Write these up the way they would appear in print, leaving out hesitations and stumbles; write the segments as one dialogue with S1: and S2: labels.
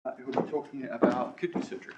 S1: Who will be talking about kidney surgery.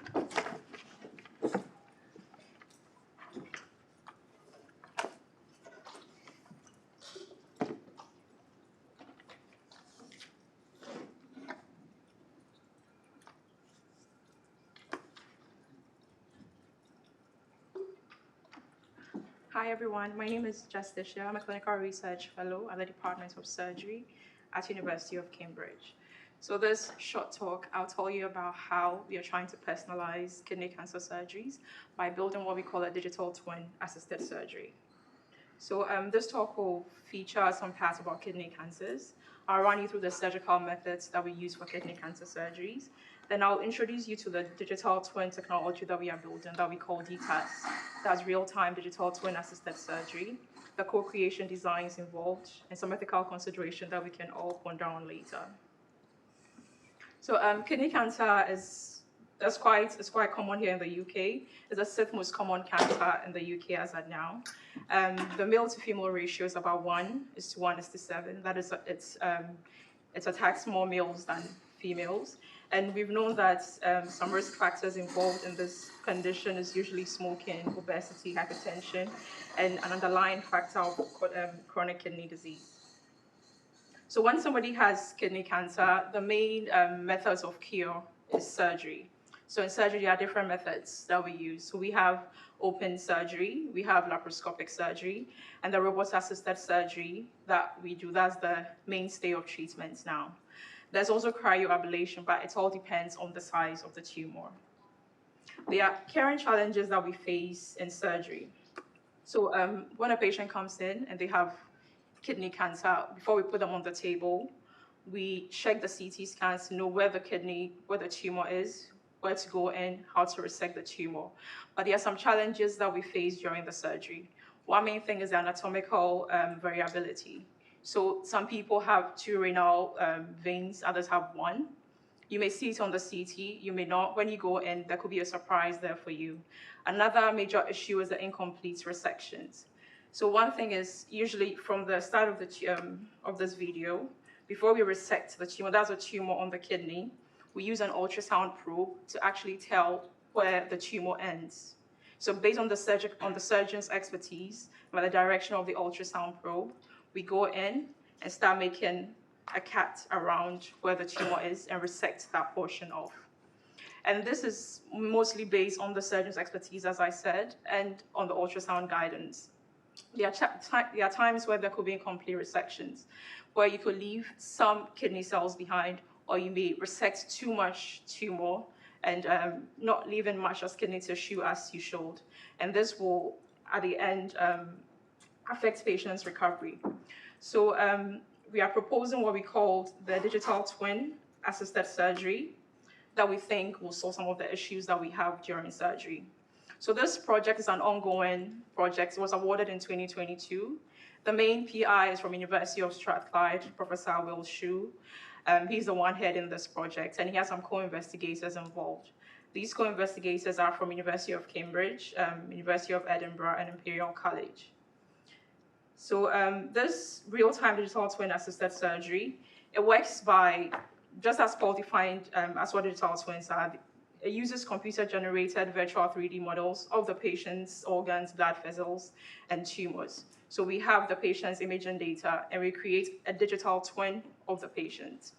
S2: Hi everyone, my name is Justicia. I'm a clinical research fellow at the Department of Surgery at University of Cambridge. So this short talk, I'll tell you about how we are trying to personalize kidney cancer surgeries by building what we call a digital twin assisted surgery. So this talk will feature some parts about kidney cancers. I'll run you through the surgical methods that we use for kidney cancer surgeries. Then I'll introduce you to the digital twin technology that we are building that we call DTAS. That's real-time digital twin assisted surgery, the co-creation designs involved, and some ethical consideration that we can all ponder on later. So kidney cancer is quite common here in the UK. It's the sixth most common cancer in the UK as at now. The male to female ratio is about 1:7. That is, it attacks more males than females. And we've known that some risk factors involved in this condition is usually smoking, obesity, hypertension, and an underlying factor of chronic kidney disease. So when somebody has kidney cancer, the main methods of cure is surgery. So in surgery, there are different methods that we use. So we have open surgery, we have laparoscopic surgery, and the robot-assisted surgery that we do, that's the mainstay of treatments now. There's also cryoablation, but it all depends on the size of the tumor. There are current challenges that we face in surgery. So when a patient comes in and they have kidney cancer, before we put them on the table, we check the CT scans to know where the tumor is, where to go in, how to resect the tumor. But there are some challenges that we face during the surgery. One main thing is the anatomical variability. So some people have two renal veins, others have one. You may see it on the CT, you may not. When you go in, there could be a surprise there for you. Another major issue is the incomplete resections. So one thing is, usually from the start of this video, before we resect the tumor, that's a tumor on the kidney, we use an ultrasound probe to actually tell where the tumor ends. So based on the surgeon's expertise, by the direction of the ultrasound probe, we go in and start making a cut around where the tumor is and resect that portion off. And this is mostly based on the surgeon's expertise, as I said, and on the ultrasound guidance. There are times where there could be incomplete resections, where you could leave some kidney cells behind, or you may resect too much tumor and not leaving much as kidney tissue as you should. And this will, at the end, affect patients' recovery. So we are proposing what we call the digital twin assisted surgery that we think will solve some of the issues that we have during surgery. So this project is an ongoing project. It was awarded in 2022. The main PI is from University of Strathclyde, Professor Will Shue. He's the one heading this project, and he has some co-investigators involved. These co-investigators are from University of Cambridge, University of Edinburgh, and Imperial College. So this real-time digital twin assisted surgery, it works by, just as Paul defined as what digital twins are, it uses computer-generated virtual 3D models of the patient's organs, blood vessels, and tumors. So we have the patient's imaging data, and we create a digital twin of the patient.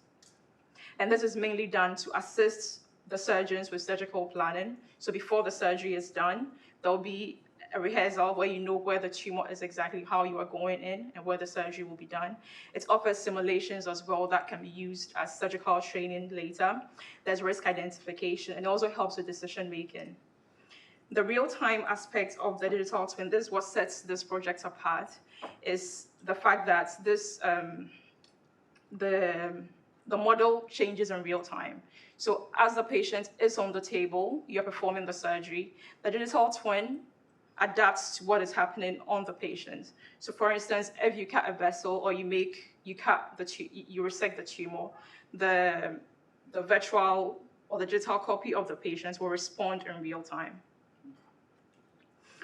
S2: And this is mainly done to assist the surgeons with surgical planning. So before the surgery is done, there'll be a rehearsal where you know where the tumor is exactly, how you are going in, and where the surgery will be done. It offers simulations as well that can be used as surgical training later. There's risk identification, and it also helps with decision making. The real-time aspect of the digital twin, this is what sets this project apart, is the fact that this the model changes in real time. So as the patient is on the table, you're performing the surgery, the digital twin adapts to what is happening on the patient. So for instance, if you cut a vessel or you resect the tumor, the virtual or the digital copy of the patient will respond in real time.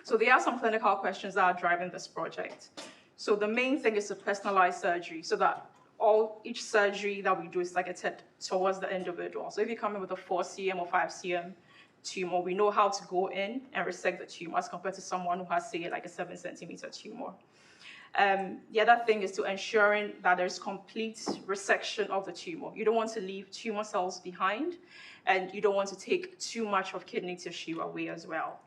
S2: So there are some clinical questions that are driving this project. So the main thing is to personalize surgery so that each surgery that we do is targeted towards the individual. So if you come in with a 4 cm or 5 cm tumor, we know how to go in and resect the tumor as compared to someone who has, say, like a 7 centimeter tumor. The other thing is to ensuring that there's complete resection of the tumor. You don't want to leave tumor cells behind, and you don't want to take too much of kidney tissue away as well.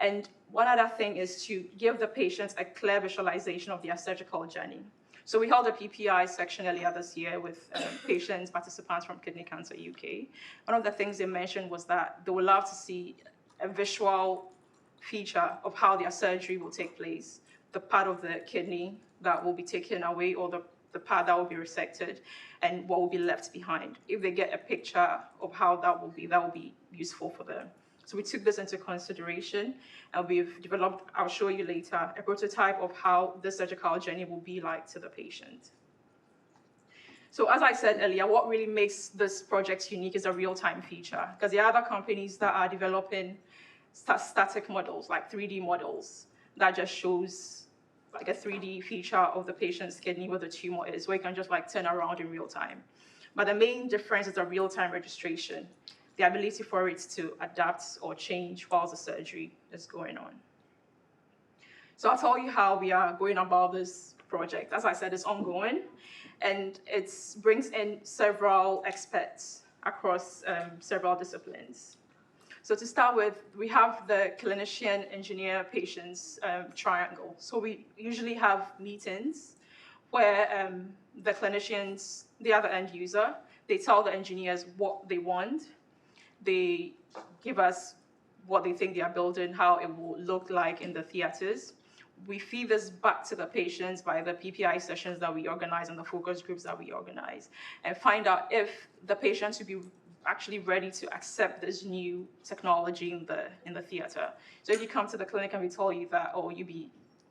S2: And one other thing is to give the patients a clear visualization of their surgical journey. So we held a PPI section earlier this year with patients, participants from Kidney Cancer UK. One of the things they mentioned was that they would love to see a visual feature of how their surgery will take place, the part of the kidney that will be taken away or the part that will be resected and what will be left behind. If they get a picture of how that will be useful for them. So we took this into consideration, and we've developed, I'll show you later, a prototype of how the surgical journey will be like to the patient. So as I said earlier, what really makes this project unique is a real-time feature, because there are other companies that are developing static models, like 3D models, that just shows like a 3D feature of the patient's kidney where the tumor is, where you can just like turn around in real time. But the main difference is the real-time registration, the ability for it to adapt or change while the surgery is going on. So I'll tell you how we are going about this project. As I said, it's ongoing, and it brings in several experts across several disciplines. So to start with, we have the clinician, engineer, patients triangle. So we usually have meetings where the clinicians, the other end user, they tell the engineers what they want. They give us what they think they are building, how it will look like in the theaters. We feed this back to the patients by the PPI sessions that we organize and the focus groups that we organize, and find out if the patients will be actually ready to accept this new technology in the theater. So if you come to the clinic and we tell you that, oh, you'll be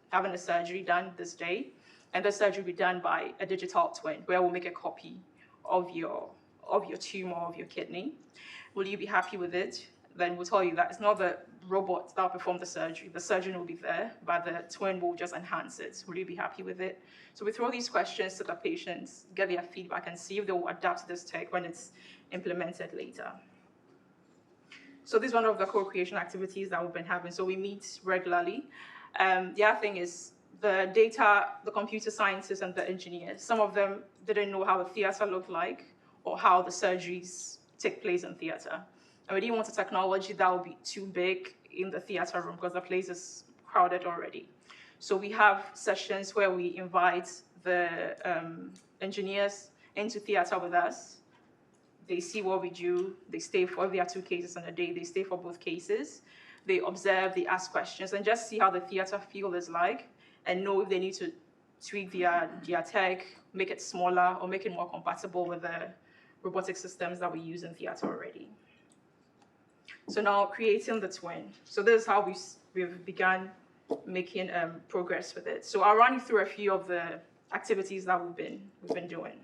S2: having a surgery done this day, and the surgery will be done by a digital twin, where we'll make a copy of your tumor, of your kidney. Will you be happy with it? Then we'll tell you that it's not the robot that will perform the surgery. The surgeon will be there, but the twin will just enhance it. Will you be happy with it? So we throw these questions to the patients, get their feedback, and see if they will adapt this tech when it's implemented later. So this is one of the co-creation activities that we've been having. So we meet regularly. The other thing is the data, the computer scientists and the engineers, some of them didn't know how the theater looked like or how the surgeries take place in theater. And we didn't want a technology that would be too big in the theater room because the place is crowded already. So we have sessions where we invite the engineers into theater with us. They see what we do. They stay for, if there are 2 cases in a day, they stay for both cases. They observe, they ask questions, and just see how the theater field is like, and know if they need to tweak their tech, make it smaller, or make it more compatible with the robotic systems that we use in theater already. So now creating the twin. So this is how we've begun making progress with it. So I'll run you through a few of the activities that we've been doing.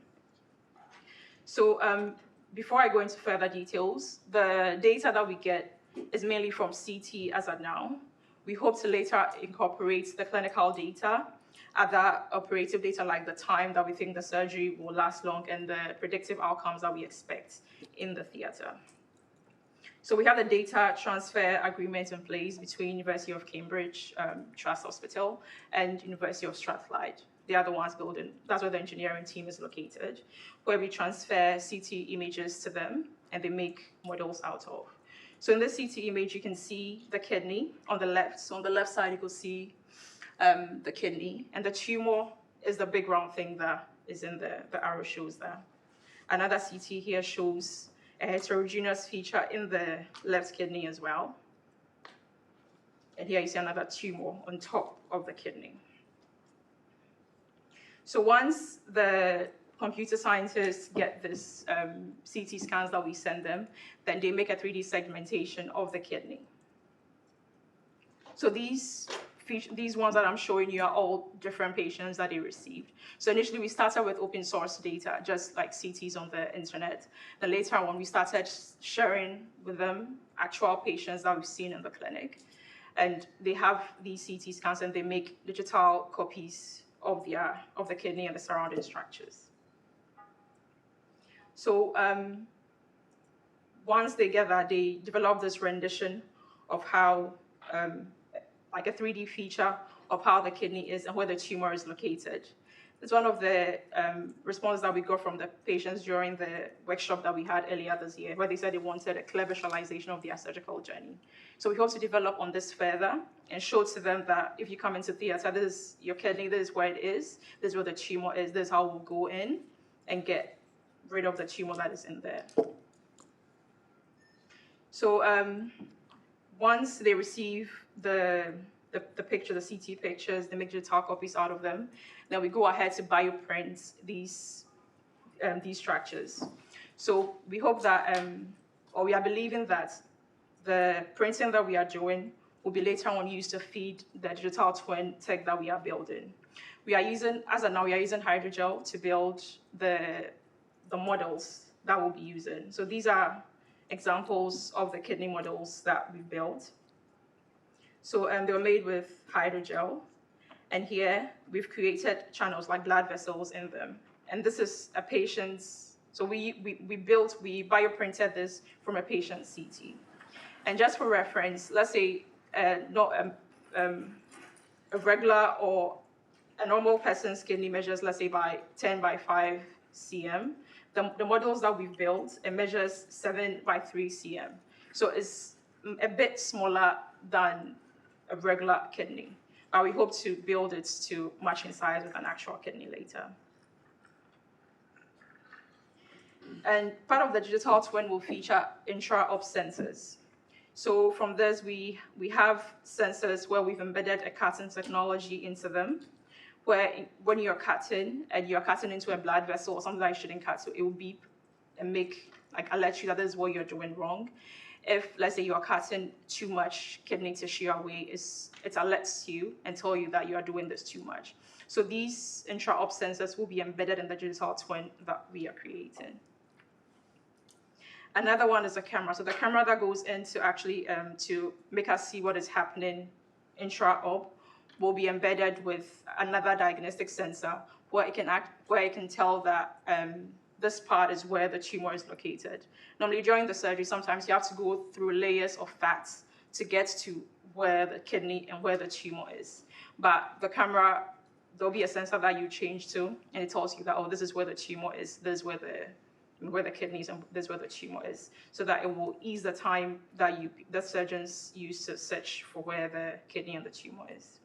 S2: So before I go into further details, the data that we get is mainly from CT as of now. We hope to later incorporate the clinical data, other operative data like the time that we think the surgery will last long and the predictive outcomes that we expect in the theater. So we have the data transfer agreement in place between University of Cambridge, Trust Hospital, and University of Strathclyde. They are the ones building, that's where the engineering team is located, where we transfer CT images to them and they make models out of. So in this CT image, you can see the kidney on the left. So on the left side, you can see the kidney, and the tumor is the big round thing that is in the arrow shows there. Another CT here shows a heterogeneous feature in the left kidney as well. And here you see another tumor on top of the kidney. So once the computer scientists get this CT scans that we send them, then they make a 3D segmentation of the kidney. So these ones that I'm showing you are all different patients that they received. So initially we started with open source data, just like CTs on the internet. Then later on we started sharing with them actual patients that we've seen in the clinic. And they have these CT scans and they make digital copies of the kidney and the surrounding structures. So once they get that, they develop this rendition of how, like a 3D feature of how the kidney is and where the tumor is located. It's one of the responses that we got from the patients during the workshop that we had earlier this year, where they said they wanted a clear visualization of their surgical journey. So we hope to develop on this further and show to them that if you come into theater, this is your kidney, this is where it is, this is where the tumor is, this is how we'll go in and get rid of the tumor that is in there. So once they receive the picture, the CT pictures, they make digital copies out of them. Then we go ahead to bioprint these structures. So we hope that, or we are believing that the printing that we are doing will be later on used to feed the digital twin tech that we are building. We are using, as of now, we are using hydrogel to build the models that we'll be using. So these are examples of the kidney models that we built. So they were made with hydrogel. And here we've created channels like blood vessels in them. And this is a patient's, so we bioprinted this from a patient's CT. And just for reference, let's say not a regular or a normal person's kidney measures, let's say by 10 by 5 cm. The models that we've built, it measures 7 by 3 cm. So it's a bit smaller than a regular kidney. But we hope to build it to match in size with an actual kidney later. And part of the digital twin will feature intra-op sensors. So from this, we have sensors where we've embedded a cutting technology into them, where when you're cutting and you're cutting into a blood vessel or something that you shouldn't cut, so it will beep and alert you that this is what you're doing wrong. If, let's say, you are cutting too much kidney tissue away, it alerts you and tell you that you are doing this too much. So these intra-op sensors will be embedded in the digital twin that we are creating. Another one is a camera. So the camera that goes in to actually to make us see what is happening intra-op will be embedded with another diagnostic sensor where it can tell that this part is where the tumor is located. Normally during the surgery, sometimes you have to go through layers of fats to get to where the kidney and where the tumor is. But the camera, there'll be a sensor that you change to, and it tells you that, oh, this is where the tumor is, this is where the kidney is, and this is where the tumor is, so that it will ease the time that the surgeons use to search for where the kidney and the tumor is.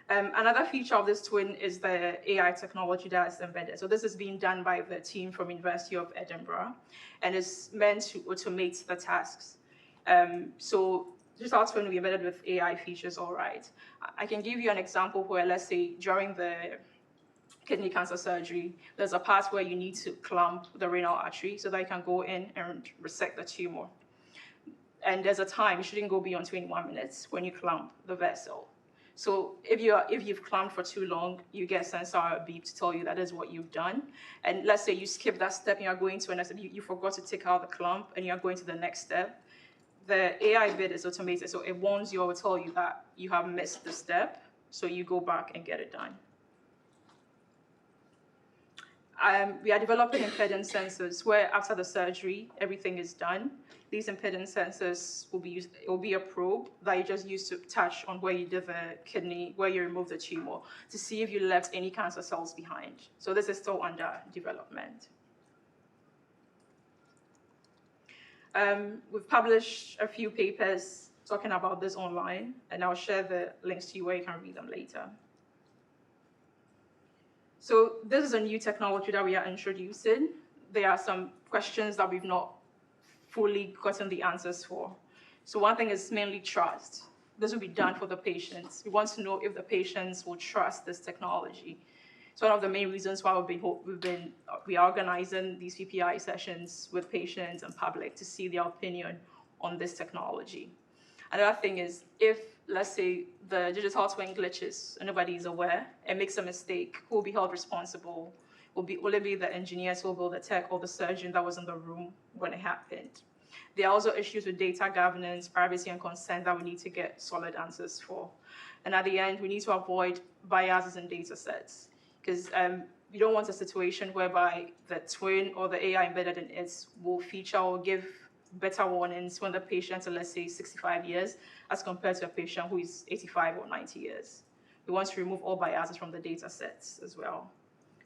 S2: Another feature of this twin is the AI technology that is embedded. So this is being done by the team from University of Edinburgh, and is meant to automate the tasks. So digital twin will be embedded with AI features, all right. I can give you an example where, let's say, during the kidney cancer surgery, there's a part where you need to clamp the renal artery so that you can go in and resect the tumor. And there's a time, you shouldn't go beyond 21 minutes when you clamp the vessel. So if you've clamped for too long, you get a sensor or a beep to tell you that is what you've done. And let's say you skip that step and you're going to another step, you forgot to take out the clamp and you're going to the next step. The AI bit is automated, so it warns you or will tell you that you have missed the step, so you go back and get it done. We are developing impedance sensors where after the surgery, everything is done. These impedance sensors will be used, it will be a probe that you just use to touch on where you did the kidney, where you removed the tumor, to see if you left any cancer cells behind. So this is still under development. We've published a few papers talking about this online, and I'll share the links to you where you can read them later. So this is a new technology that we are introducing. There are some questions that we've not fully gotten the answers for. So one thing is mainly trust. This will be done for the patients. We want to know if the patients will trust this technology. So one of the main reasons why we are organizing these PPI sessions with patients and public to see their opinion on this technology. Another thing is, if, let's say, the digital twin glitches and nobody is aware and makes a mistake, who will be held responsible? Will it be the engineers who will build the tech or the surgeon that was in the room when it happened? There are also issues with data governance, privacy, and consent that we need to get solid answers for. And at the end, we need to avoid biases in data sets. because you don't want a situation whereby the twin or the AI embedded in it will feature or give better warnings when the patient is, let's say, 65 years as compared to a patient who is 85 or 90 years. We want to remove all biases from the data sets as well.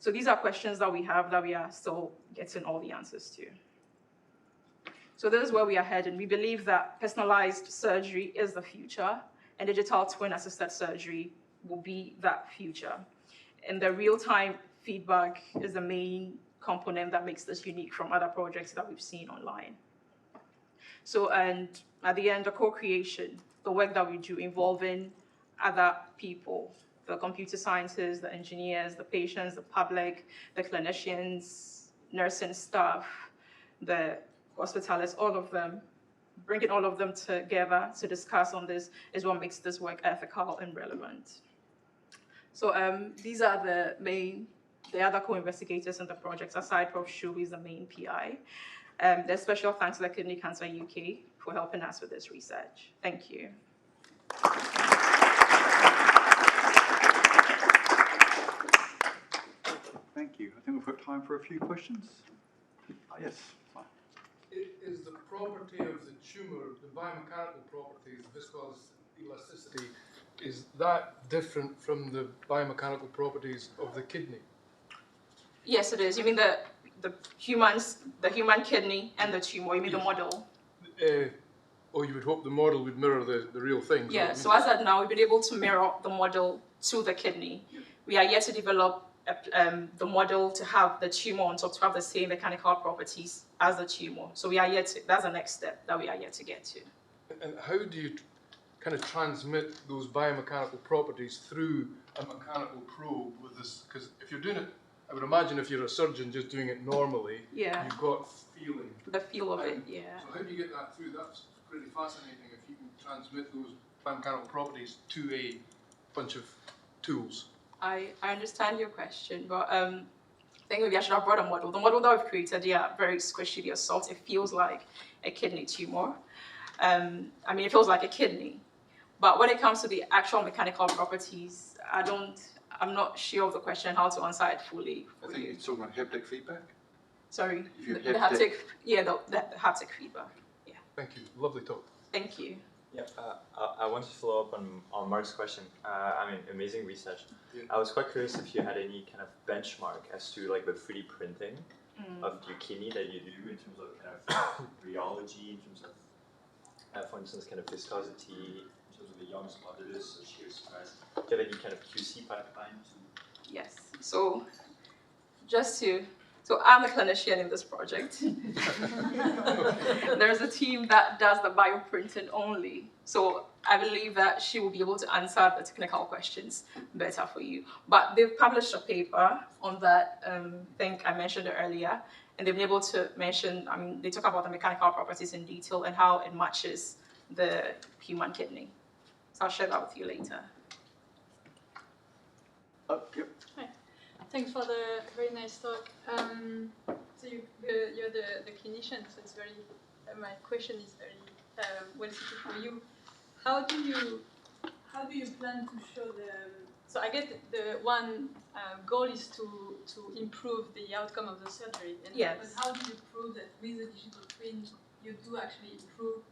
S2: So these are questions that we have that we are still getting all the answers to. So this is where we are heading. We believe that personalized surgery is the future, and digital twin-assisted surgery will be that future. And the real-time feedback is the main component that makes this unique from other projects that we've seen online. So, and at the end, the co-creation, the work that we do involving other people, the computer scientists, the engineers, the patients, the public, the clinicians, nursing staff, the hospitalists, all of them, bringing all of them together to discuss on this is what makes this work ethical and relevant. So these are the other co-investigators in the project, aside Prof. Shu, who is the main PI. There's special thanks to the Kidney Cancer UK for helping us with this research. Thank you.
S1: Thank you. I think we've got time for a few questions. Yes.
S3: Is the property of the tumour, the biomechanical properties, viscous elasticity, is that different from the biomechanical properties of the kidney?
S2: Yes, it is. You mean the human kidney and the tumor? You mean the model?
S3: Or you would hope the model would mirror the real thing.
S2: Yeah. So as at now, we've been able to mirror the model to the kidney. We are yet to develop the model to have the tumor on top, to have the same mechanical properties as the tumor. So we are yet to, that's the next step that we are yet to get to.
S3: And how do you kind of transmit those biomechanical properties through a mechanical probe with this? Because if you're doing it, I would imagine if you're a surgeon just doing it normally,
S2: yeah,
S3: you've got feeling.
S2: The feel of it, yeah.
S3: So how do you get that through? That's pretty fascinating if you can transmit those biomechanical properties to a bunch of tools.
S2: I understand your question, but I think maybe I should have brought a model. The model that we've created, they are very squishy, they're soft. It feels like a kidney tumor. I mean, it feels like a kidney. But when it comes to the actual mechanical properties, I'm not sure of the question, how to answer it fully.
S1: I think you're talking about haptic feedback.
S2: Sorry,
S1: the
S2: haptic, yeah, the haptic feedback. Yeah.
S3: Thank you. Lovely talk.
S2: Thank you.
S4: Yeah, I want to follow up on Mark's question. I mean, amazing research. Yeah. I was quite curious if you had any kind of benchmark as to like the 3D printing of your kidney that you do in terms of kind of rheology, in terms of, for instance, kind of viscosity, in terms of the Young's modulus, shear stress. Do you have any kind of QC pipeline?
S2: Yes. So So I'm a clinician in this project. There's a team that does the bioprinting only. So I believe that she will be able to answer the technical questions better for you. But they've published a paper on that, I think I mentioned it earlier, and they've been able to mention, I mean, they talk about the mechanical properties in detail and how it matches the human kidney. So I'll share that with you later.
S1: Oh, yep.
S5: Hi. Thanks for the very nice talk. So you're the clinician, so it's very. My question is very well suited for you. How do you plan to show the? So I get the one goal is to improve the outcome of the surgery. And
S2: yes.
S5: But how do you prove that with the digital twin you do actually improve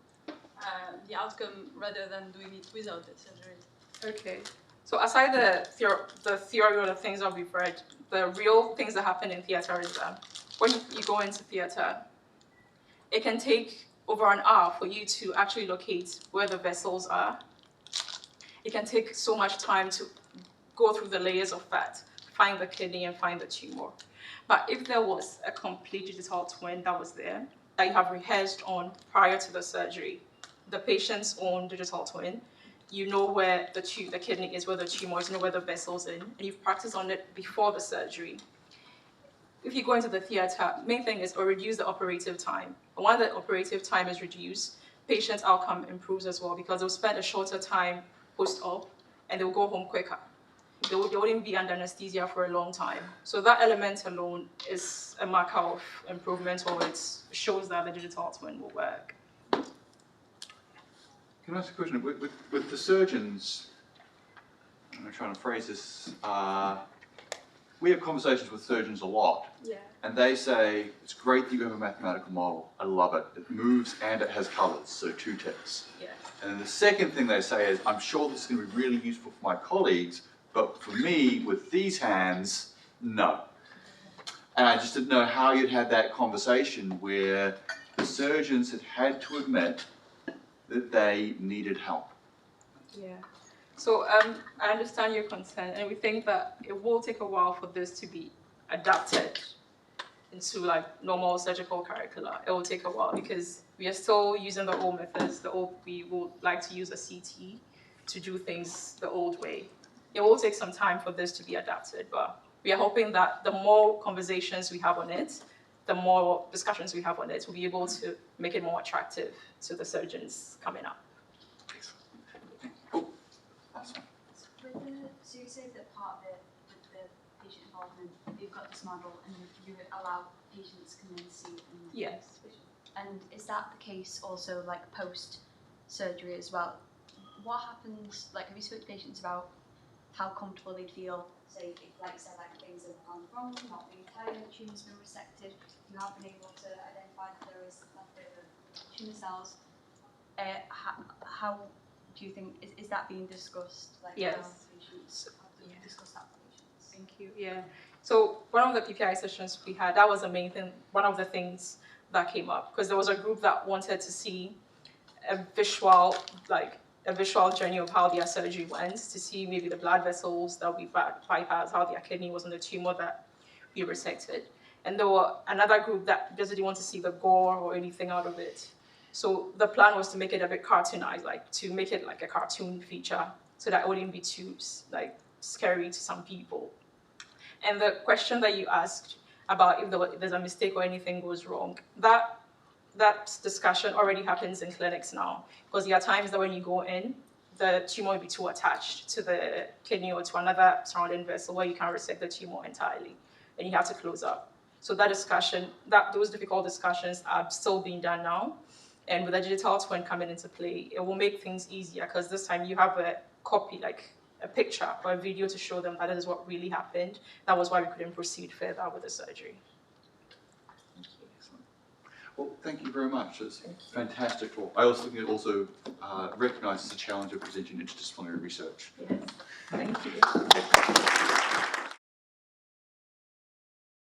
S5: the outcome rather than doing it without the surgery?
S2: Okay. So aside the theory or the things that we've read, the real things that happen in theater is that when you go into theater, it can take over an hour for you to actually locate where the vessels are. It can take so much time to go through the layers of fat, find the kidney and find the tumor. But if there was a complete digital twin that was there, that you have rehearsed on prior to the surgery, the patient's own digital twin, you know where the kidney is, where the tumor is, you know where the vessel's in, and you've practiced on it before the surgery. If you go into the theater, main thing is reduce the operative time. And when the operative time is reduced, patient's outcome improves as well because they'll spend a shorter time post-op and they'll go home quicker. They wouldn't be under anesthesia for a long time. So that element alone is a marker of improvement, or it shows that the digital twin will work.
S1: Can I ask a question? With the surgeons, I'm trying to phrase this, we have conversations with surgeons a lot,
S2: Yeah.
S1: and they say, it's great that you have a mathematical model. I love it. It moves and it has colors, so 2 ticks.
S2: Yeah.
S1: And then the second thing they say is, I'm sure this is going to be really useful for my colleagues, but for me, with these hands, no. And I just didn't know how you'd had that conversation where the surgeons had to admit that they needed help.
S2: Yeah. So I understand your concern, and we think that it will take a while for this to be adapted into like normal surgical curricula. It will take a while because we are still using the old methods. We would like to use a CT to do things the old way. It will take some time for this to be adapted, but we are hoping that the more conversations we have on it, the more discussions we have on it, we'll be able to make it more attractive to the surgeons coming up.
S1: Oh, awesome.
S6: So you say that part of it, with the patient involvement, you've got this model and you would allow patients to come in and see it.
S2: Yes.
S6: And is that the case also like post-surgery as well? What happens, like have you spoken to patients about how comfortable they'd feel, say, if like you said, like things have gone wrong, not being tired, tumours been resected, you have been able to identify that there is leftover tumour cells. How do you think, is that being discussed? Like,
S2: Yes.
S6: how patients have to discuss that with patients?
S2: Thank you. Yeah. So one of the PPI sessions we had, that was the main thing, one of the things that came up, because there was a group that wanted to see a visual journey of how their surgery went, to see maybe the blood vessels that we bypassed, how their kidney was on the tumor that we resected. And there were another group that just didn't want to see the gore or anything out of it. So the plan was to make it a bit cartoonized, like to make it like a cartoon feature so that it wouldn't be too like scary to some people. And the question that you asked about if there's a mistake or anything goes wrong, that discussion already happens in clinics now, because there are times that when you go in, the tumor will be too attached to the kidney or to another surrounding vessel where you can't resect the tumor entirely, and you have to close up. So that discussion, those difficult discussions are still being done now, and with the digital twin coming into play, it will make things easier, because this time you have a copy, like a picture or a video to show them that this is what really happened. That was why we couldn't proceed further with the surgery.
S1: Well, thank you very much. It's fantastic talk. I also think it also recognises the challenge of presenting interdisciplinary research.
S2: Yes. Thank you.